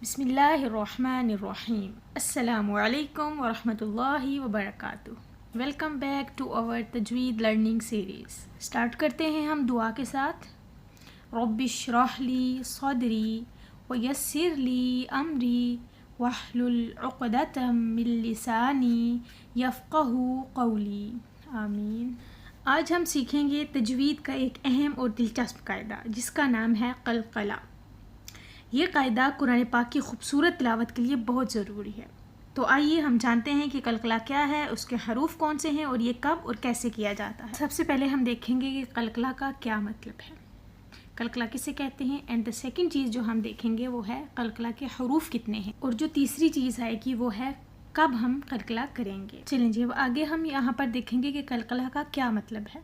بسم اللہ الرحمن الرحیم۔ السلام علیکم ورحمۃ اللہ وبرکاتہ۔ ویلکم بیک ٹو اور تجوید لرننگ سیریز۔ سٹارٹ کرتے ہیں ہم دعا کے ساتھ۔ رب اشرح لی صدری ویسر لی امری واحلل عقدۃ من لسانی یفقہوا قولی، آمین۔ آج ہم سیکھیں گے تجوید کا ایک اہم اور دلچسپ قاعدہ جس کا نام ہے قلقلہ۔ یہ قاعدہ قرآن پاک کی خوبصورت تلاوت کے لیے بہت ضروری ہے۔ تو آئیے ہم جانتے ہیں کہ قلقلہ کیا ہے، اس کے حروف کون سے ہیں اور یہ کب اور کیسے کیا جاتا ہے۔ سب سے پہلے ہم دیکھیں گے کہ قلقلہ کا کیا مطلب ہے، قلقلہ کسے کہتے ہیں، اینڈ دا سیکنڈ چیز جو ہم دیکھیں گے وہ ہے قلقلہ کے حروف کتنے ہیں، اور جو تیسری چیز آئے گی وہ ہے کب ہم قلقلہ کریں گے۔ چلیں جی، اب آگے ہم یہاں پر دیکھیں گے کہ قلقلہ کا کیا مطلب ہے۔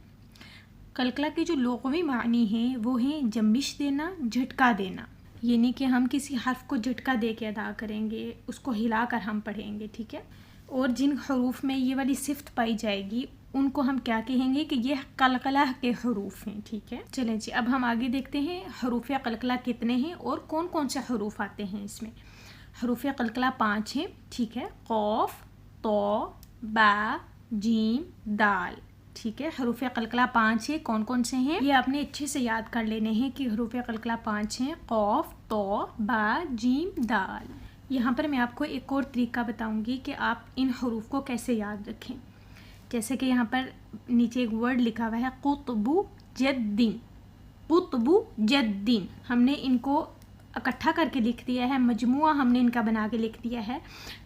قلقلہ کے جو لغوی معنی ہیں وہ ہیں جنبش دینا، جھٹکا دینا، یعنی کہ ہم کسی حرف کو جھٹکا دے کے ادا کریں گے، اس کو ہلا کر ہم پڑھیں گے، ٹھیک ہے۔ اور جن حروف میں یہ والی صفت پائی جائے گی ان کو ہم کیا کہیں گے کہ یہ قلقلہ کے حروف ہیں، ٹھیک ہے۔ چلیں جی، اب ہم آگے دیکھتے ہیں حروف قلقلہ کتنے ہیں اور کون کون سے حروف آتے ہیں اس میں۔ حروف قلقلہ 5 ہیں، ٹھیک ہے۔ قاف، طا، با، جیم، دال، ٹھیک ہے۔ حروف قلقلہ 5 ہیں، کون کون سے ہیں یہ آپ نے اچھے سے یاد کر لینے ہیں کہ حروف قلقلہ 5 ہیں، قاف، طا، با، جیم، دال۔ یہاں پر میں آپ کو ایک اور طریقہ بتاؤں گی کہ آپ ان حروف کو کیسے یاد رکھیں۔ جیسے کہ یہاں پر نیچے ایک ورڈ لکھا ہوا ہے قطب جدین، قطب جدین، ہم نے ان کو اکٹھا کر کے لکھ دیا ہے، مجموعہ ہم نے ان کا بنا کے لکھ دیا ہے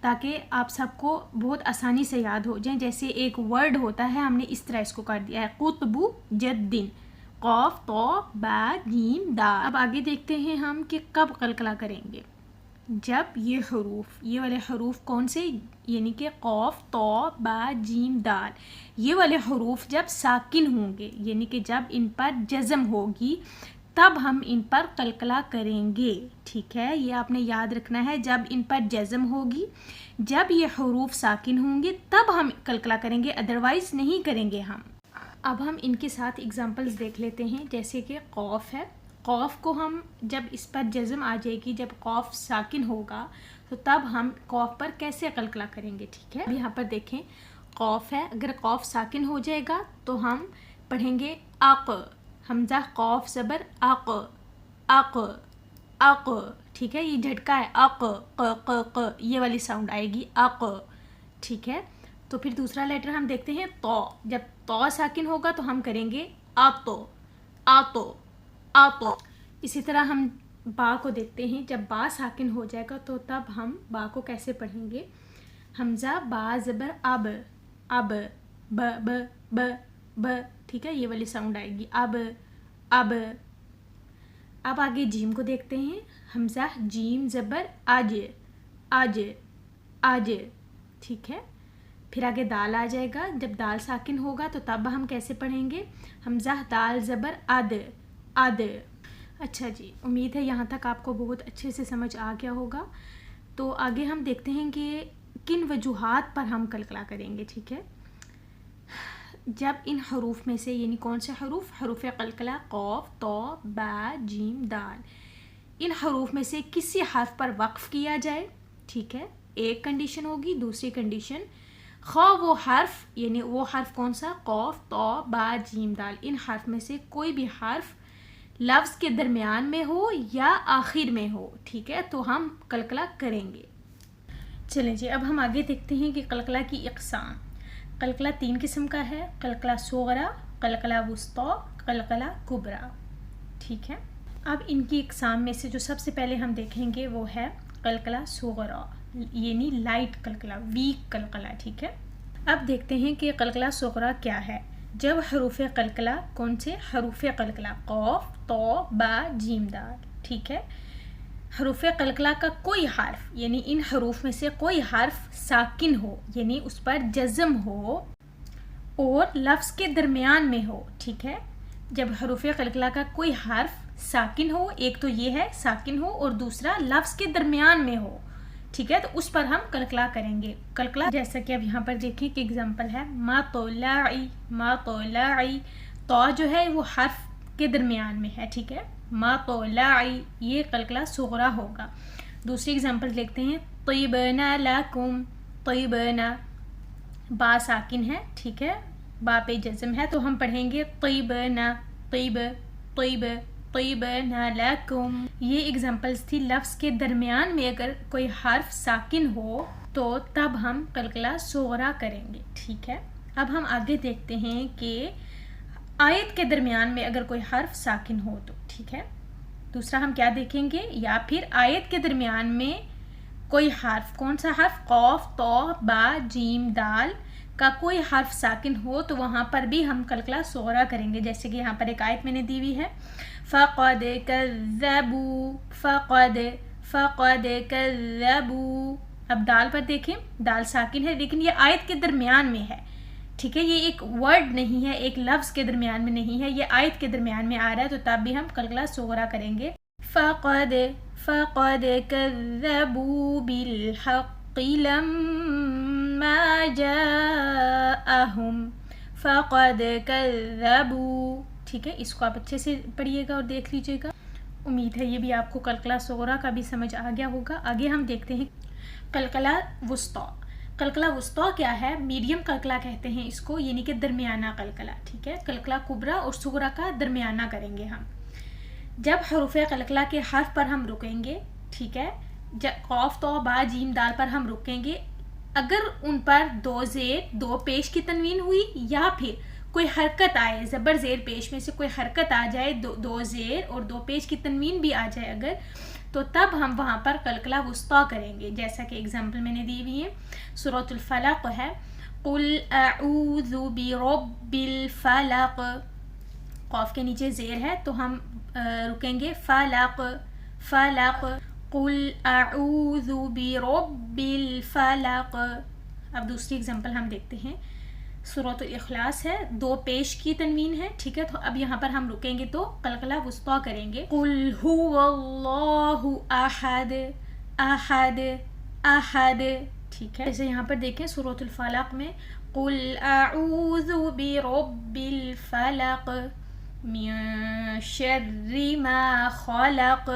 تاکہ آپ سب کو بہت آسانی سے یاد ہو جائیں۔ جیسے ایک ورڈ ہوتا ہے ہم نے اس طرح اس کو کر دیا ہے، قطب جدین، قاف، طا، با، جیم، دال۔ اب آگے دیکھتے ہیں ہم کہ کب قلقلہ کریں گے۔ جب یہ والے حروف کون سے، یعنی کہ قاف، طا، با، جیم، دال، یہ والے حروف جب ساکن ہوں گے، یعنی کہ جب ان پر جزم ہوگی تب ہم ان پر قلقلہ کریں گے، ٹھیک ہے۔ یہ آپ نے یاد رکھنا ہے، جب ان پر جزم ہوگی، جب یہ حروف ساکن ہوں گے تب ہم قلقلہ کریں گے، ادروائز نہیں کریں گے ہم۔ اب ہم ان کے ساتھ اگزامپلز دیکھ لیتے ہیں۔ جیسے کہ قاف ہے، قاف کو ہم جب اس پر جزم آ جائے گی، جب قاف ساکن ہوگا تو تب ہم قاف پر کیسے قلقلہ کریں گے، ٹھیک ہے۔ یہاں پر دیکھیں قاف ہے، اگر قاف ساکن ہو جائے گا تو ہم پڑھیں گے اق، حمزہ قاف زبر اق، اق، اق، ٹھیک ہے۔ یہ جھٹکا ہے، اق، ق، ق، ق، یہ والی ساؤنڈ آئے گی، اق، ٹھیک ہے۔ تو پھر دوسرا لیٹر ہم دیکھتے ہیں طا، جب طا ساکن ہوگا تو ہم کریں گے آتو، آتو، آتو۔ اسی طرح ہم با کو دیکھتے ہیں، جب با ساکن ہو جائے گا تو تب ہم با کو کیسے پڑھیں گے، حمزہ با زبر اب، اب، ب، ب، ب، ب، ٹھیک ہے، یہ والی ساؤنڈ آئے گی، اب، اب۔ اب آگے جیم کو دیکھتے ہیں، حمزہ جیم زبر آج، آج، آج، ٹھیک ہے۔ پھر آگے دال آ جائے گا، جب دال ساکن ہوگا تو تب ہم کیسے پڑھیں گے، حمزہ دال زبر اد، اد۔ اچھا جی، امید ہے یہاں تک آپ کو بہت اچھے سے سمجھ آ گیا ہوگا۔ تو آگے ہم دیکھتے ہیں کہ کن وجوہات پر ہم قلقلہ کریں گے، ٹھیک ہے۔ جب ان حروف میں سے، یعنی کون سے حروف، حروف قلقلہ قاف، طا، با، جیم، دال، ان حروف میں سے کسی حرف پر وقف کیا جائے، ٹھیک ہے، ایک کنڈیشن ہوگی۔ دوسری کنڈیشن، خواہ وہ حرف، یعنی وہ حرف کون سا، قاف، طا، با، جیم، دال، ان حرف میں سے کوئی بھی حرف لفظ کے درمیان میں ہو یا آخر میں ہو، ٹھیک ہے، تو ہم قلقلہ کریں گے۔ چلیں جی، اب ہم آگے دیکھتے ہیں کہ قلقلہ کی اقسام۔ قلقلہ 3 قسم کا ہے، قلقلہ صغرا، قلقلہ وسطیٰ، قلقلہ کبریٰ، ٹھیک ہے۔ اب ان کی اقسام میں سے جو سب سے پہلے ہم دیکھیں گے وہ ہے قلقلہ صغرا، یعنی لائٹ قلقلہ، ویک قلقلہ، ٹھیک ہے۔ اب دیکھتے ہیں کہ قلقلہ صغرا کیا ہے۔ جب حروف قلقلہ، کون سے حروف قلقلہ، قاف، طا، با، جیم، دال، ٹھیک ہے، حروف قلقلہ کا کوئی حرف، یعنی ان حروف میں سے کوئی حرف ساکن ہو، یعنی اس پر جزم ہو اور لفظ کے درمیان میں ہو، ٹھیک ہے۔ جب حروف قلقلہ کا کوئی حرف ساکن ہو، ایک تو یہ ہے ساکن ہو اور دوسرا لفظ کے درمیان میں ہو، ٹھیک ہے، تو اس پر ہم قلقلہ کریں گے۔ قلقلہ جیسا کہ اب یہاں پر دیکھیں کہ اگزامپل ہے، ما طلعی، ما طلعی، طا جو ہے وہ حرف کے درمیان میں ہے، ٹھیک ہے، ما طلعی، یہ قلقلہ صغرا ہوگا۔ دوسری اگزامپل دیکھتے ہیں. طیبنا لکم، طیبنا با ساکن ہے، ٹھیک ہے، با پہ جزم ہے تو ہم پڑھیں گے طیبنا، طیب طیب طیبنا لکم. یہ اگزامپلس تھی لفظ کے درمیان میں اگر کوئی حرف ساکن ہو تو تب ہم قلقلہ صغریٰ کریں گے، ٹھیک ہے. اب ہم آگے دیکھتے ہیں کہ آیت کے درمیان میں اگر کوئی حرف ساکن ہو تو، ٹھیک ہے. دوسرا ہم کیا دیکھیں گے، یا پھر آیت کے درمیان میں کوئی حرف، کون سا حرف، قاف طا با جیم دال کا کوئی حرف ساکن ہو تو وہاں پر بھی ہم قلقلہ صغریٰ کریں گے. جیسے کہ یہاں پر ایک آیت میں نے دی ہوئی ہے فقد کذبوا، فقد کذبوا. اب دال پر دیکھیں، دال ساکن ہے لیکن یہ آیت کے درمیان میں ہے، ٹھیک ہے، یہ ایک ورڈ نہیں ہے، ایک لفظ کے درمیان میں نہیں ہے، یہ آیت کے درمیان میں آ رہا ہے تو تب بھی ہم قلقلہ صغریٰ کریں گے. فقد كذبوا بالحق لما جاءهم، فقد كذبوا، ٹھیک ہے. اس کو آپ اچھے سے پڑھیے گا اور دیکھ لیجیے گا. امید ہے یہ بھی آپ کو قلقلہ صغریٰ کا بھی سمجھ آ گیا ہوگا. آگے ہم دیکھتے ہیں قلقلہ وسطیٰ. قلقلہ وسطیٰ کیا ہے، میڈیم قلقلہ کہتے ہیں اس کو، یعنی کہ درمیانہ قلقلہ، ٹھیک ہے. قلقلہ کبریٰ اور صغریٰ کا درمیانہ کریں گے ہم. جب حروف قلقلہ کے حرف پر ہم رکیں گے، ٹھیک ہے، جب قاف طا با جیم دال پر ہم رکیں گے، اگر ان پر دو زیر دو پیش کی تنوین ہوئی یا پھر کوئی حرکت آئے، زبر زیر پیش میں سے کوئی حرکت آ جائے، دو زیر اور دو پیش کی تنوین بھی آ جائے اگر، تو تب ہم وہاں پر قلقلہ وسطیٰ کریں گے. جیسا کہ اگزامپل میں نے دی ہوئی ہے، سورۃ الفلق ہے، قل اعوذ برب الفلق، قاف کے نیچے زیر ہے تو ہم رکیں گے فلق، فلق، قل اعوذ برب الفلق. اب دوسری اگزامپل ہم دیکھتے ہیں، سورۃ الاخلاص ہے، دو پیش کی تنوین ہے، ٹھیک ہے، تو اب یہاں پر ہم رکیں گے تو قلقلہ وسطیٰ کریں گے. قل هو اللہ احد، احد، احد، ٹھیک ہے. جیسے یہاں پر دیکھیں سورۃ الفلق میں قل اعوذ برب الفلق من شر ما خلق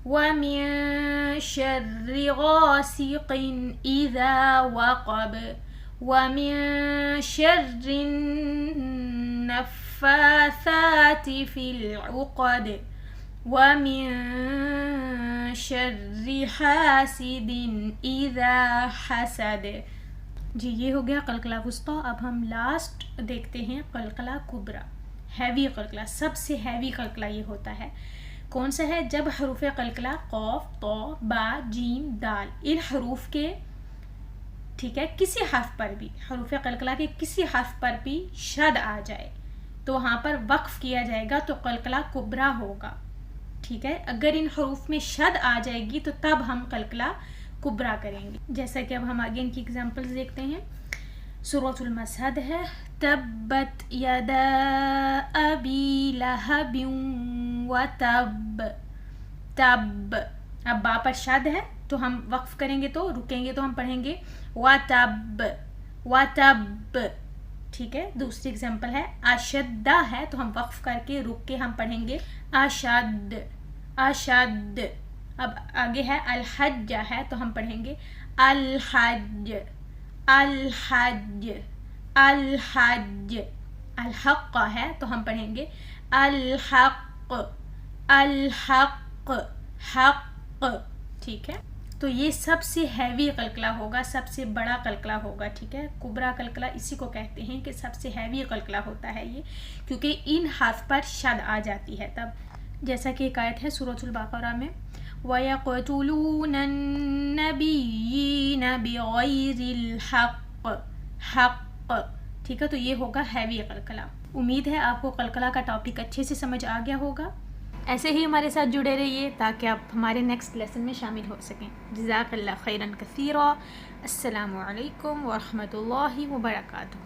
ومن شر غاسق اذا وقب ومن شر النفاثات في العقد ومن شر حاسد اذا حسد. جی یہ ہو گیا قلقلہ وسطیٰ. اب ہم لاسٹ دیکھتے ہیں قلقلہ کبریٰ، ہیوی قلقلہ. سب سے ہیوی قلقلہ یہ ہوتا ہے، کون سا ہے، جب حروف قلقلہ قاف طا با جیم دال ان حروف کے، ٹھیک ہے، کسی حرف پر بھی، حروف قلقلہ کے کسی حرف پر بھی شد آ جائے تو وہاں پر وقف کیا جائے گا تو قلقلہ کبریٰ ہوگا، ٹھیک ہے. اگر ان حروف میں شد آ جائے گی تو تب ہم قلقلہ کبریٰ کریں گے. جیسا کہ اب ہم آگے ان کی اگزامپلز دیکھتے ہیں. سورۃ المسد ہے، تبت یدا ابی لہب وتب، تب. اب با پر شد ہے تو ہم وقف کریں گے تو رکیں گے تو ہم پڑھیں گے وتب، وتب، ٹھیک ہے. دوسری اگزامپل ہے اشدہ ہے تو ہم وقف کر کے رک کے ہم پڑھیں گے اشد، اشد. اب آگے ہے الحجہ ہے تو ہم پڑھیں گے الحج، الحج، الحج. الحق ہے تو ہم پڑھیں گے الحق، الحق، حق، ٹھیک ہے. تو یہ سب سے ہیوی قلقلہ ہوگا، سب سے بڑا قلقلہ ہوگا، ٹھیک ہے. کبریٰ قلقلہ اسی کو کہتے ہیں کہ سب سے ہیوی قلقلہ ہوتا ہے یہ، کیونکہ ان حرف پر شد آ جاتی ہے تب. جیسا کہ ایک آیت ہے سورۃ البقرہ میں وَيَقْتُلُونَ النَّبِيِّينَ بِغَيْرِ الْحَقِّ، حق، ٹھیک ہے. تو یہ ہوگا ہیوی قلقلہ. امید ہے آپ کو قلقلہ کا ٹاپک اچھے سے سمجھ آ گیا ہوگا. ایسے ہی ہمارے ساتھ جڑے رہیے تاکہ آپ ہمارے نیکسٹ لیسن میں شامل ہو سکیں. جزاک اللہ خیراً کثیرا. السلام علیکم ورحمۃ اللہ وبرکاتہ.